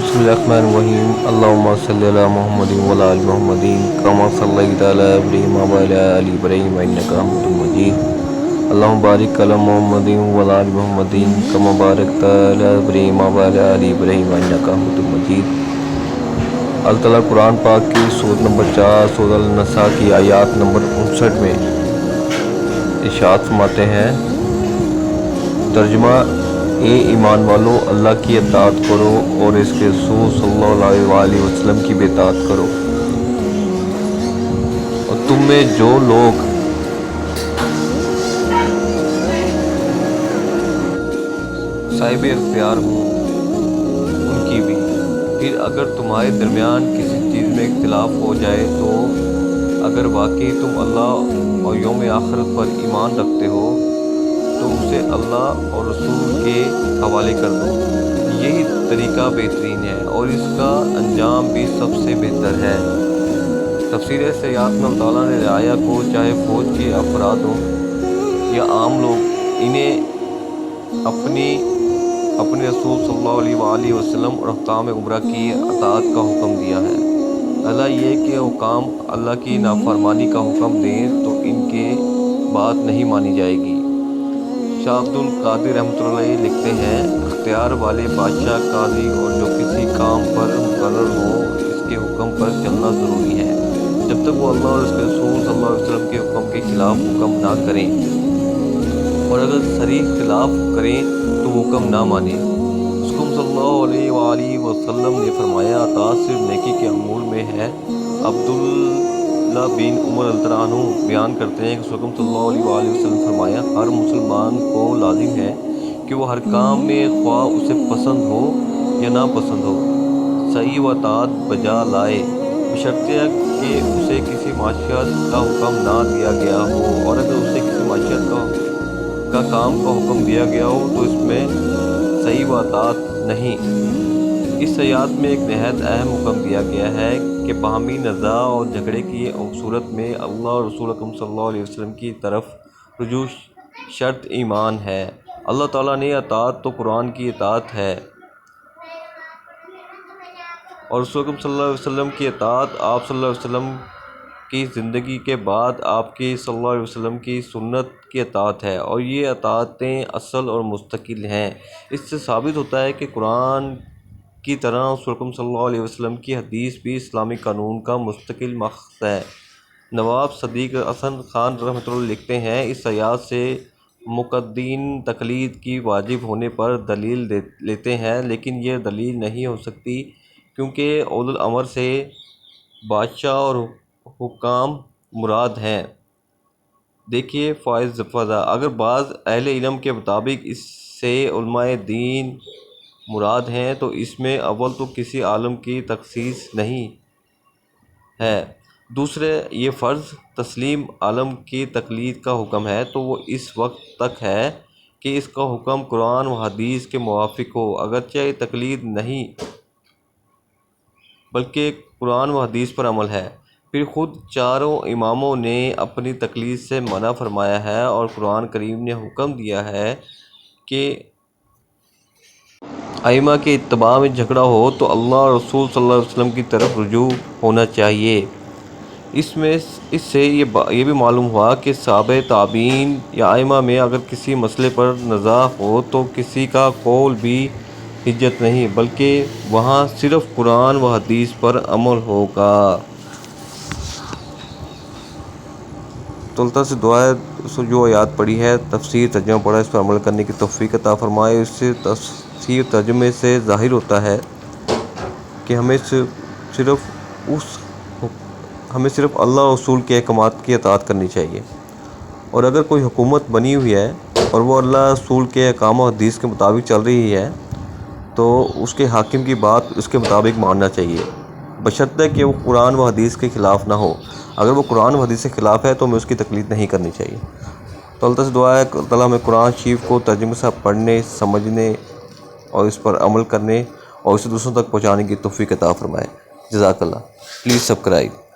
بسم اللہ الرحمن الرحیم اللہم صلی علی محمد وعلی آل محمد کما صلیت علی ابراہیم وعلی آل ابراہیم انک حمید مجید اللہم بارک علی محمد وعلی آل محمد کما بارکت علی ابراہیم وعلی آل ابراہیم انک حمید مجید۔ اللہ تعالیٰ قرآن پاک کی سورۃ نمبر 4 سورۃ النساء کی آیات نمبر 59 میں ارشاد فرماتے ہیں، ترجمہ: اے ایمان والو، اللہ کی اطاعت کرو اور اس کے رسول صلی اللہ علیہ وآلہ وسلم کی بھی اطاعت کرو، اور تم میں جو لوگ صاحب اختیار ہوں ان کی بھی۔ پھر اگر تمہارے درمیان کسی چیز میں اختلاف ہو جائے تو اگر واقعی تم اللہ اور یوم آخرت پر ایمان رکھتے ہو تو اسے اللہ اور رسول کے حوالے کر دو، یہی طریقہ بہترین ہے اور اس کا انجام بھی سب سے بہتر ہے۔ تفسیر سیاحت میں اللہ تعالیٰ نے رعایا کو، چاہے فوج کے افراد ہوں یا عام لوگ، انہیں اپنے رسول صلی اللہ علیہ وآلہ وسلم اور حکام عمرہ کی اطاعت کا حکم دیا ہے۔ اللہ یہ کہ حکام اللہ کی نافرمانی کا حکم دیں تو ان کی بات نہیں مانی جائے گی۔ شاہ عبد القادر رحمۃ اللہ علیہ لکھتے ہیں، اختیار والے بادشاہ، قاضی اور جو کسی کام پر مقرر ہوں، اس کے حکم پر چلنا ضروری ہے جب تک وہ اللہ اور اس کے رسول صلی اللہ علیہ وسلم کے حکم کے خلاف حکم نہ کریں، اور اگر صریح خلاف کریں تو حکم نہ مانیں۔ حکم صلی اللہ علیہ وآلہ وسلم نے فرمایا، اطاعت صرف نیکی کے امور میں ہے۔ عبداللہ بن عمر رضی اللہ عنہ بیان کرتے ہیں کہ حکم صلی اللہ علیہ وآلہ وسلم نے فرمایا، ہر مسلمان کو لازم ہے کہ وہ ہر کام میں خواہ اسے پسند ہو یا ناپسند ہو، صحیح و اطاعت بجا لائے، بشرطیہ کہ اسے کسی معصیت کا حکم نہ دیا گیا ہو، اور اگر اسے کسی معصیت کا کام کا حکم دیا گیا ہو تو اس میں صحیح و اطاعت نہیں۔ اس آیات میں ایک نہایت اہم حکم دیا گیا ہے کہ باہمی نزاع اور جھگڑے کی صورت میں اللہ اور رسول اکرم صلی اللہ علیہ وسلم کی طرف رجوع شرط ایمان ہے۔ اللہ تعالیٰ نے اطاعت تو قرآن کی اطاعت ہے اور رسول اکرم صلی اللہ علیہ وسلم کی اطاعت آپ صلی اللہ علیہ وسلم کی زندگی کے بعد آپ کی صلی اللہ علیہ وسلم کی سنت کی اطاعت ہے، اور یہ اطاعتیں اصل اور مستقل ہیں۔ اس سے ثابت ہوتا ہے کہ قرآن کی طرح رسول اکرم صلی اللہ علیہ وسلم کی حدیث بھی اسلامی قانون کا مستقل ماخذ ہے۔ نواب صدیق حسن خان رحمۃ اللہ لکھتے ہیں، اس آیات سے مقتدین تقلید کی واجب ہونے پر دلیل لیتے ہیں، لیکن یہ دلیل نہیں ہو سکتی کیونکہ اولو الامر سے بادشاہ اور حکام مراد ہیں۔ دیکھیے فوائد فضا، اگر بعض اہل علم کے مطابق اس سے علماء دین مراد ہیں تو اس میں اول تو کسی عالم کی تخصیص نہیں ہے، دوسرے یہ فرض تسلیم عالم کی تقلید کا حکم ہے تو وہ اس وقت تک ہے کہ اس کا حکم قرآن و حدیث کے موافق ہو، اگرچہ یہ تقلید نہیں بلکہ قرآن و حدیث پر عمل ہے۔ پھر خود چاروں اماموں نے اپنی تقلید سے منع فرمایا ہے اور قرآن کریم نے حکم دیا ہے کہ ائمہ کے اتباع میں جھگڑا ہو تو اللہ اور رسول صلی اللہ علیہ وسلم کی طرف رجوع ہونا چاہیے۔ اس سے یہ بھی معلوم ہوا کہ صحابہ تابعین یا ائمہ میں اگر کسی مسئلے پر نزاع ہو تو کسی کا قول بھی حجت نہیں، بلکہ وہاں صرف قرآن و حدیث پر عمل ہوگا۔ تو اللہ سے دعا ہے جو آیات پڑھی ہے، تفسیر ترجمہ پڑھا، اس پر عمل کرنے کی توفیق عطا فرمائے۔ اس سے تفسیر ترجمے سے ظاہر ہوتا ہے کہ ہمیں صرف اللہ اور رسول کے احکامات کی اطاعت کرنی چاہیے، اور اگر کوئی حکومت بنی ہوئی ہے اور وہ اللہ رسول کے احکام و حدیث کے مطابق چل رہی ہے تو اس کے حاکم کی بات اس کے مطابق ماننا چاہیے، بشرطے کہ وہ قرآن و حدیث کے خلاف نہ ہو۔ اگر وہ قرآن و حدیث کے خلاف ہے تو ہمیں اس کی تقلید نہیں کرنی چاہیے۔ تو اللہ سے دعا ہے کہ اللہ ہمیں قرآن شریف کو ترجمے سے پڑھنے، سمجھنے اور اس پر عمل کرنے اور اسے دوسروں تک پہنچانے کی توفیق عطا فرمائے۔ جزاک اللہ۔ Please subscribe.